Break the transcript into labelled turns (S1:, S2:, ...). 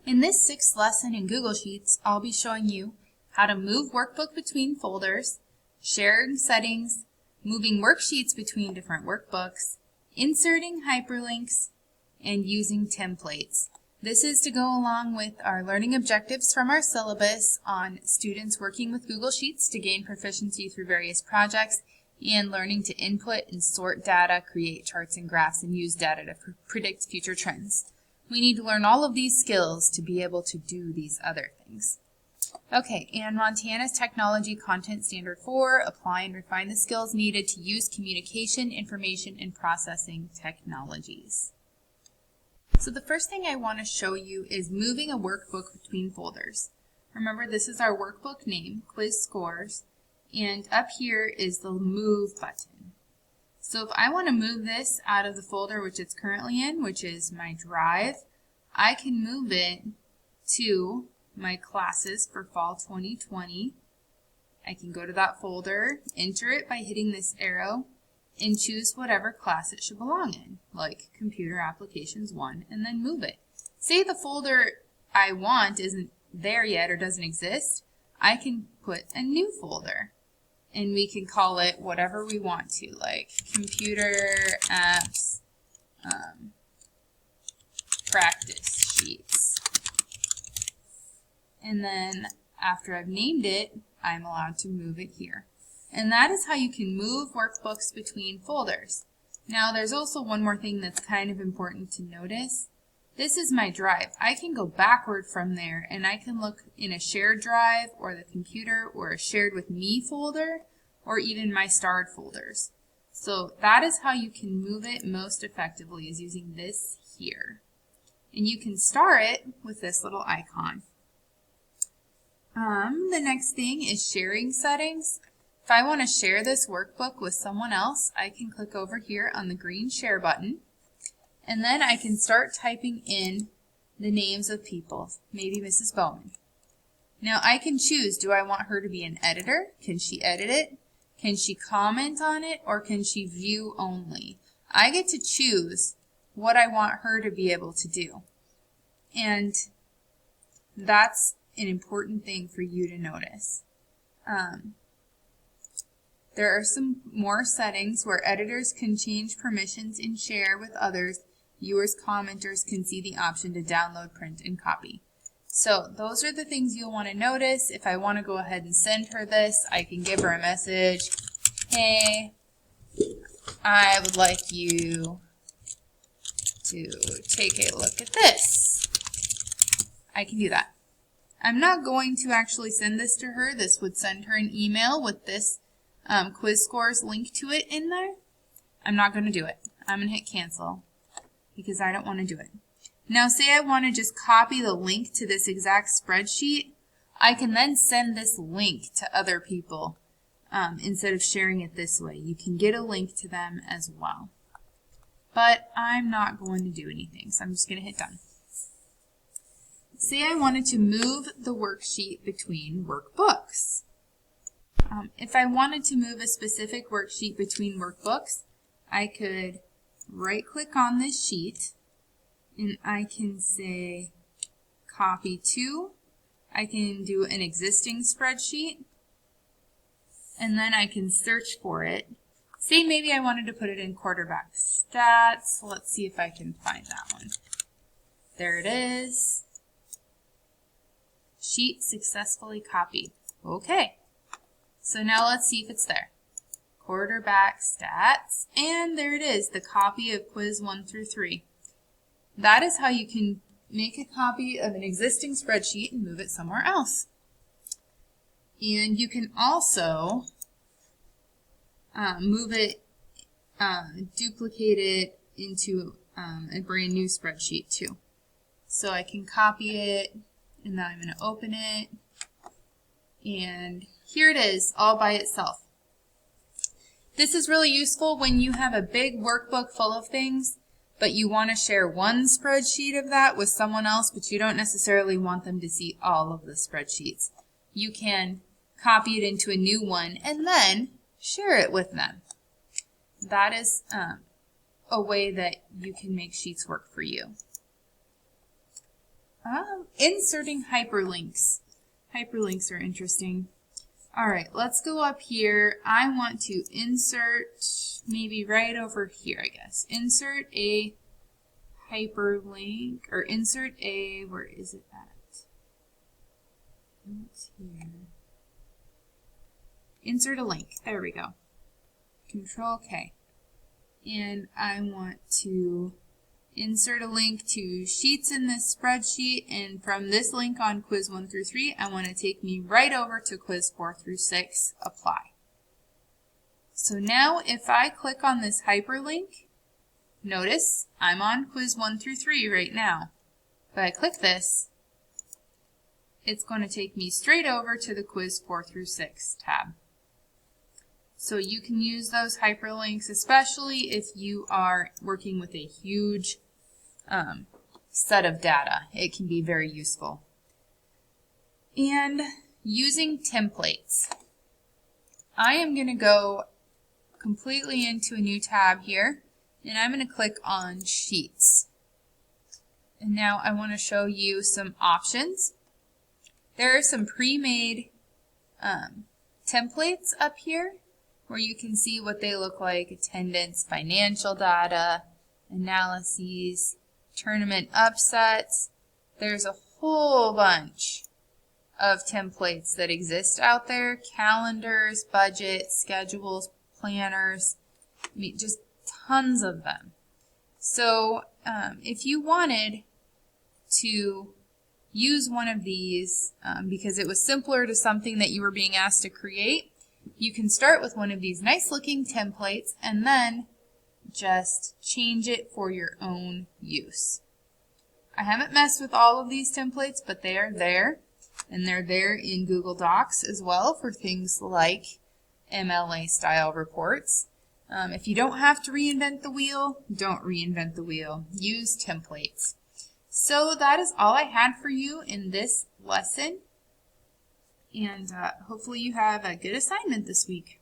S1: In this 6th lesson in Google Sheets, I'll be showing you how to move Workbook between folders, sharing settings, moving worksheets between different workbooks, inserting hyperlinks, and using templates. This is to go along with our learning objectives from our syllabus on students working with Google Sheets to gain proficiency through various projects and learning to input and sort data, create charts and graphs, and use data to predict future trends. We need to learn all of these skills to be able to do these other things. Okay, and Montana's Technology Content Standard 4, apply and refine the skills needed to use communication, information, and processing technologies. So the first thing I want to show you is moving a workbook between folders. Remember, this is our workbook name, Quiz Scores, and up here is the Move button. So if I want to move this out of the folder which it's currently in, which is my drive, I can move it to my classes for fall 2020. I can go to that folder, enter it by hitting this arrow, and choose whatever class it should belong in, like Computer Applications 1, and then move it. Say the folder I want isn't there yet or doesn't exist, I can put a new folder. And we can call it whatever we want to, like Computer Apps Practice Sheets. And then after I've named it, I'm allowed to move it here. And that is how you can move workbooks between folders. Now there's also one more thing that's kind of important to notice. This is my drive. I can go backward from there and I can look in a shared drive or the computer or a shared with me folder or even my starred folders. So that is how you can move it most effectively, is using this here. And you can star it with this little icon. The next thing is sharing settings. If I want to share this workbook with someone else, I can click over here on the green share button. And then I can start typing in the names of people, maybe Mrs. Bowman. Now I can choose, do I want her to be an editor? Can she edit it? Can she comment on it? Or can she view only? I get to choose what I want her to be able to do. And that's an important thing for you to notice. There are some more settings where editors can change permissions and share with others. Viewers, commenters can see the option to download, print, and copy. So those are the things you'll want to notice. If I want to go ahead and send her this, I can give her a message. Hey, I would like you to take a look at this. I can do that. I'm not going to actually send this to her. This would send her an email with this quiz scores link to it in there. I'm not going to do it. I'm going to hit cancel because I don't want to do it. Now say I want to just copy the link to this exact spreadsheet. I can then send this link to other people instead of sharing it this way. You can get a link to them as well. But I'm not going to do anything, so I'm just going to hit done. Say I wanted to move the worksheet between workbooks. If I wanted to move a specific worksheet between workbooks, I could right-click on this sheet, and I can say copy to. I can do an existing spreadsheet, and then I can search for it. Say maybe I wanted to put it in quarterback stats. Let's see if I can find that one. There it is. Sheet successfully copied. Okay. So now let's see if it's there. Quarterback stats, and there it is, the copy of quiz 1 through 3. That is how you can make a copy of an existing spreadsheet and move it somewhere else. And you can also move it, duplicate it into a brand new spreadsheet too. So I can copy it, and then I'm going to open it, and here it is, all by itself. This is really useful when you have a big workbook full of things, but you want to share one spreadsheet of that with someone else, but you don't necessarily want them to see all of the spreadsheets. You can copy it into a new one and then share it with them. That is a way that you can make sheets work for you. Inserting hyperlinks. Hyperlinks are interesting. All right, let's go up here. I want to insert maybe right over here, I guess. Insert a hyperlink, or insert a, where is it at? It's here. Insert a link. There we go. Control K. And I want to insert a link to sheets in this spreadsheet, and from this link on quiz 1 through 3, I want to take me right over to quiz 4 through 6, apply. So now if I click on this hyperlink, notice I'm on quiz 1 through 3 right now. If I click this, it's going to take me straight over to the quiz 4 through 6 tab. So you can use those hyperlinks, especially if you are working with a huge set of data. It can be very useful. And using templates. I am going to go completely into a new tab here, and I'm going to click on Sheets. And now I want to show you some options. There are some pre-made templates up here where you can see what they look like: attendance, financial data, analyses, tournament upsets. There's a whole bunch of templates that exist out there: calendars, budgets, schedules, planners. I mean, just tons of them. So if you wanted to use one of these because it was simpler to something that you were being asked to create, you can start with one of these nice looking templates and then just change it for your own use. I haven't messed with all of these templates, but they are there, and they're there in Google Docs as well for things like MLA style reports. If you don't have to reinvent the wheel, don't reinvent the wheel. Use templates. So that is all I had for you in this lesson. And hopefully you have a good assignment this week.